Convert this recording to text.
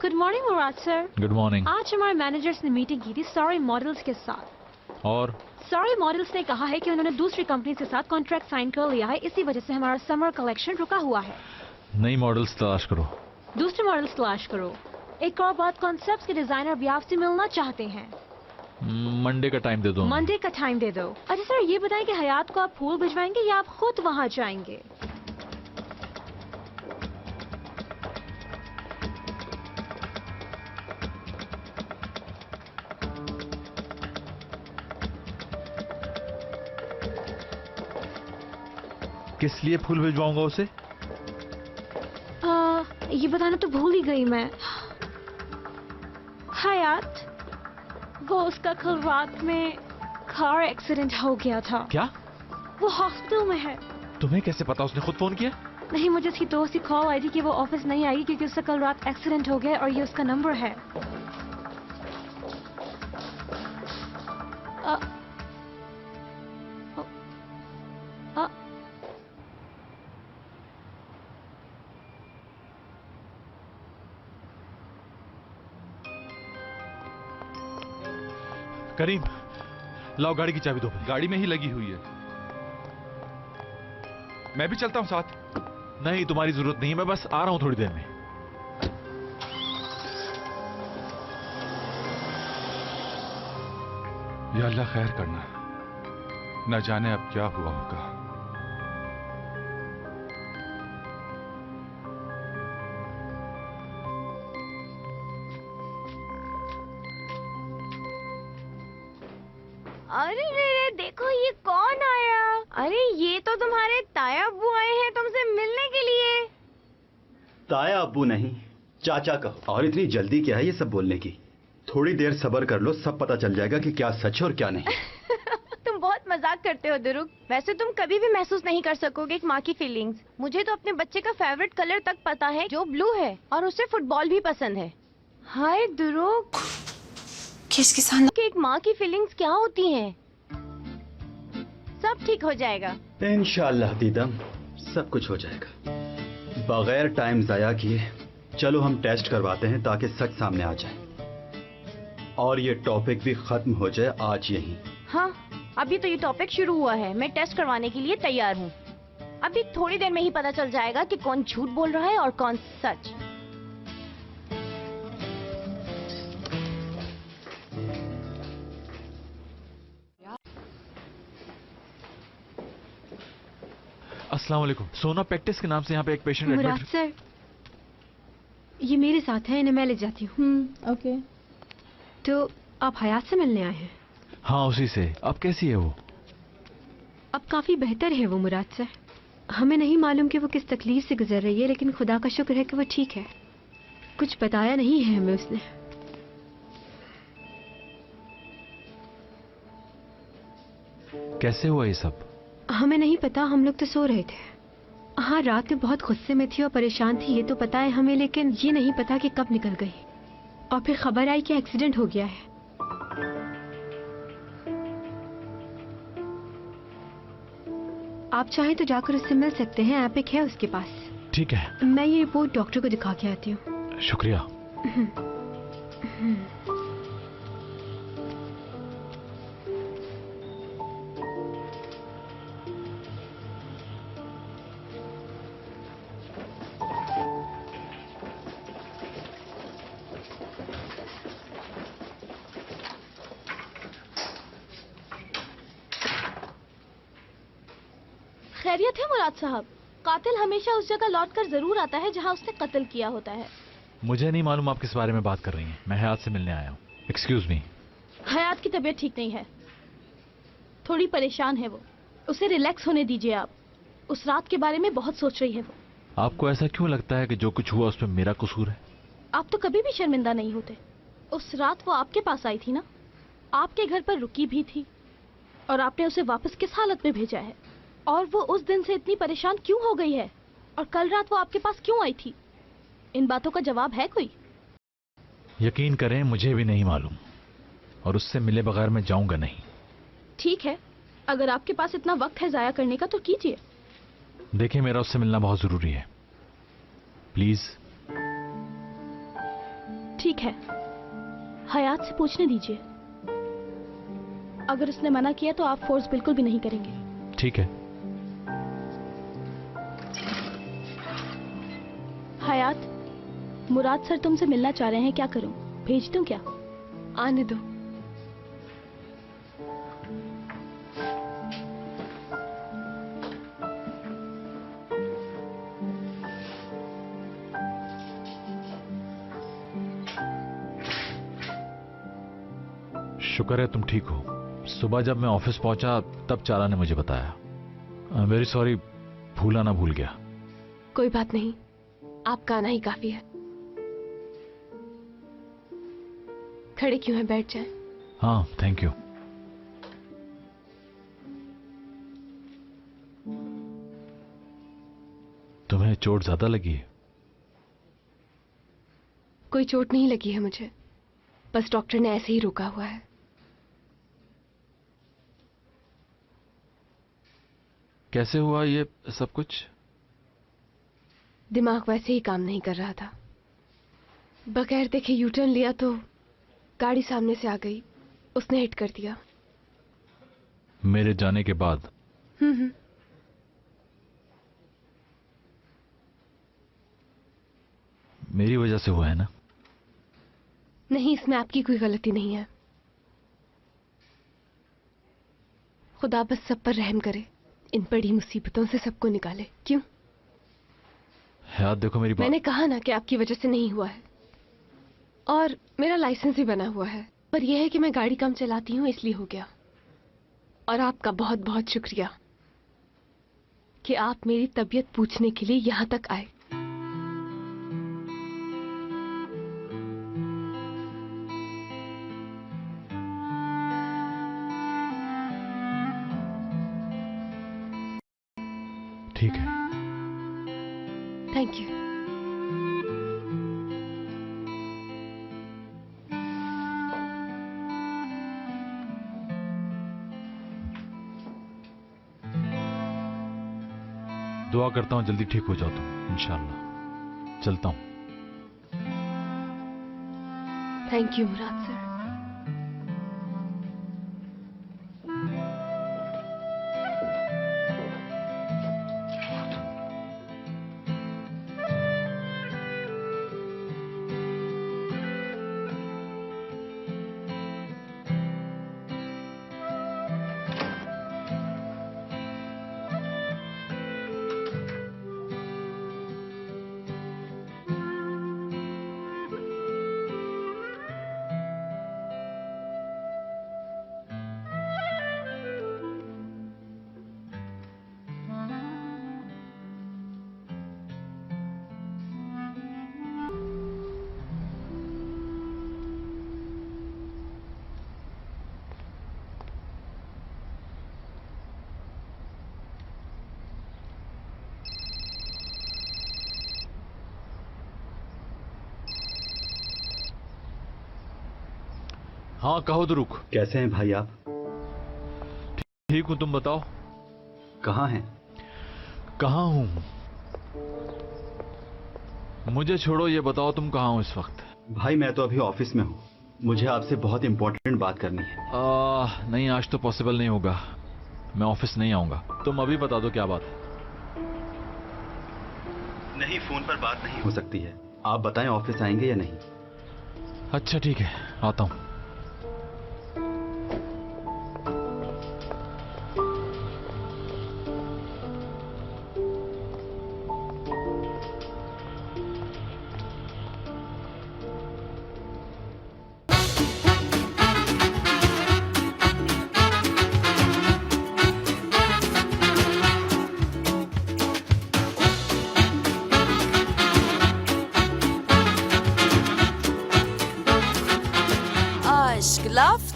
Good morning मुराद sir. Good morning. आज हमारे managers ने मीटिंग की थी सॉरी मॉडल्स के साथ। और सॉरी मॉडल्स ने कहा है कि उन्होंने दूसरी कंपनी के साथ कॉन्ट्रैक्ट साइन कर लिया है, इसी वजह से हमारा समर कलेक्शन रुका हुआ है। नई मॉडल्स तलाश करो। दूसरे मॉडल्स तलाश करो। एक और बात, कॉन्सेप्ट्स के डिजाइनर भी आपसे मिलना चाहते हैं। मंडे का टाइम दे दो। मंडे का टाइम दे दो। अच्छा सर, ये बताएं कि हयात को आप फूल भिजवाएंगे या आप खुद वहां जाएंगे? किस लिए फूल भिजवाऊंगा उसे? ये बताना तो भूल ही गई मैं। हयात, वो उसका कल रात में कार एक्सीडेंट हो गया था। क्या? वो हॉस्पिटल में है। तुम्हें कैसे पता? उसने खुद फोन किया? नहीं, मुझे उसकी दोस्त की कॉल आई थी कि वो ऑफिस नहीं आई क्योंकि उसका कल रात एक्सीडेंट हो गया और ये उसका नंबर है। करीम, लाओ गाड़ी की चाबी दो। गाड़ी में ही लगी हुई है। मैं भी चलता हूं साथ। नहीं, तुम्हारी जरूरत नहीं है, मैं बस आ रहा हूं थोड़ी देर में। या अल्लाह खैर करना, न जाने अब क्या हुआ होगा। अरे रे, देखो ये कौन आया। अरे ये तो तुम्हारे ताया अब्बू आए हैं तुमसे मिलने के लिए। ताया अब्बू नहीं, चाचा कहो। और इतनी जल्दी क्या है ये सब बोलने की? थोड़ी देर सब्र कर लो, सब पता चल जाएगा कि क्या सच है और क्या नहीं। तुम बहुत मजाक करते हो दुरुग। वैसे तुम कभी भी महसूस नहीं कर सकोगे एक माँ की फीलिंग्स। मुझे तो अपने बच्चे का फेवरेट कलर तक पता है जो ब्लू है, और उसे फुटबॉल भी पसंद है। हाय दुरुग, कि एक माँ की फीलिंग्स क्या होती हैं। सब ठीक हो जाएगा इंशाअल्लाह दीदम, सब कुछ हो जाएगा। बगैर टाइम जाया किए चलो हम टेस्ट करवाते हैं ताकि सच सामने आ जाए और ये टॉपिक भी खत्म हो जाए आज यहीं। हाँ, अभी तो ये टॉपिक शुरू हुआ है। मैं टेस्ट करवाने के लिए तैयार हूँ। अभी थोड़ी देर में ही पता चल जाएगा कि कौन झूठ बोल रहा है और कौन सच। अस्सलाम वालेकुम। सोना प्रैक्टिस के नाम से यहाँ पे एक पेशेंट मुराद सर, ये मेरे साथ है, इन्हें मैं ले जाती हूँ। ओके। तो आप हयात से मिलने आए हैं? हाँ, उसी से। अब कैसी है वो? अब काफी बेहतर है वो मुराद सर। हमें नहीं मालूम कि वो किस तकलीफ से गुजर रही है, लेकिन खुदा का शुक्र है कि वो ठीक है। कुछ बताया नहीं है हमें उसने। कैसे हुआ ये सब? हमें नहीं पता, हम लोग तो सो रहे थे। हाँ, रात में बहुत गुस्से में थी और परेशान थी, ये तो पता है हमें, लेकिन ये नहीं पता कि कब निकल गई। और फिर खबर आई कि एक्सीडेंट हो गया है। आप चाहें तो जाकर उससे मिल सकते हैं, एपिक है उसके पास। ठीक है। मैं ये रिपोर्ट डॉक्टर को दिखा के आती हूँ। शुक्रिया। खैरियत है मुराद साहब? कातिल हमेशा उस जगह लौट कर जरूर आता है जहाँ उसने कत्ल किया होता है। मुझे नहीं मालूम आप किस बारे में बात कर रही हैं। मैं हयात से मिलने आया हूँ। Excuse me. हयात की तबीयत ठीक नहीं है, थोड़ी परेशान है वो। उसे रिलैक्स होने दीजिए आप। उस रात के बारे में बहुत सोच रही है वो। आपको ऐसा क्यों लगता है कि जो कुछ हुआ उसमें मेरा कसूर है? आप तो कभी भी शर्मिंदा नहीं होते। उस रात वो आपके पास आई थी ना, आपके घर पर रुकी भी थी, और आपने उसे वापस किस हालत में भेजा है? और वो उस दिन से इतनी परेशान क्यों हो गई है? और कल रात वो आपके पास क्यों आई थी? इन बातों का जवाब है कोई? यकीन करें, मुझे भी नहीं मालूम, और उससे मिले बगैर मैं जाऊंगा नहीं। ठीक है, अगर आपके पास इतना वक्त है जाया करने का तो कीजिए। देखिए, मेरा उससे मिलना बहुत जरूरी है। प्लीज। ठीक है, हयात से पूछने दीजिए। अगर उसने मना किया तो आप फोर्स बिल्कुल भी नहीं करेंगे। ठीक है। हयात, मुराद सर तुमसे मिलना चाह रहे हैं, क्या करूं? भेज दूं क्या? आने दो। शुक्र है तुम ठीक हो। सुबह जब मैं ऑफिस पहुंचा तब चारा ने मुझे बताया। वेरी सॉरी, भूला ना भूल गया। कोई बात नहीं, आपका आना ही काफी है। खड़े क्यों हैं, बैठ जाएं। हाँ, थैंक यू। तुम्हें चोट ज्यादा लगी है? कोई चोट नहीं लगी है मुझे, बस डॉक्टर ने ऐसे ही रोका हुआ है। कैसे हुआ ये सब कुछ? दिमाग वैसे ही काम नहीं कर रहा था। बगैर देखे यू टर्न लिया तो गाड़ी सामने से आ गई, उसने हिट कर दिया। मेरे जाने के बाद? मेरी वजह से हुआ है ना? नहीं, इसमें आपकी कोई गलती नहीं है। खुदा बस सब पर रहम करे, इन बड़ी मुसीबतों से सबको निकाले। क्यों? याद देखो मेरी बात। मैंने कहा ना कि आपकी वजह से नहीं हुआ है, और मेरा लाइसेंस भी बना हुआ है, पर यह है कि मैं गाड़ी कम चलाती हूँ इसलिए हो गया। और आपका बहुत बहुत शुक्रिया कि आप मेरी तबीयत पूछने के लिए यहां तक आए। ठीक है। Thank you. दुआ करता हूं जल्दी ठीक हो जाओ तुम, इंशाल्लाह। चलता हूं। Thank you Murad sir. हाँ कहो दुरुक। कैसे हैं भाई आप? ठीक हूं, तुम बताओ। कहाँ हैं? कहाँ हूं? मुझे छोड़ो, ये बताओ तुम कहाँ हो इस वक्त? भाई मैं तो अभी ऑफिस में हूँ, मुझे आपसे बहुत इंपॉर्टेंट बात करनी है। नहीं, आज तो पॉसिबल नहीं होगा, मैं ऑफिस नहीं आऊंगा। तुम अभी बता दो क्या बात है। नहीं, फोन पर बात नहीं हो सकती है। आप बताएं ऑफिस आएंगे या नहीं? अच्छा ठीक है, आता हूं। Aşk, laf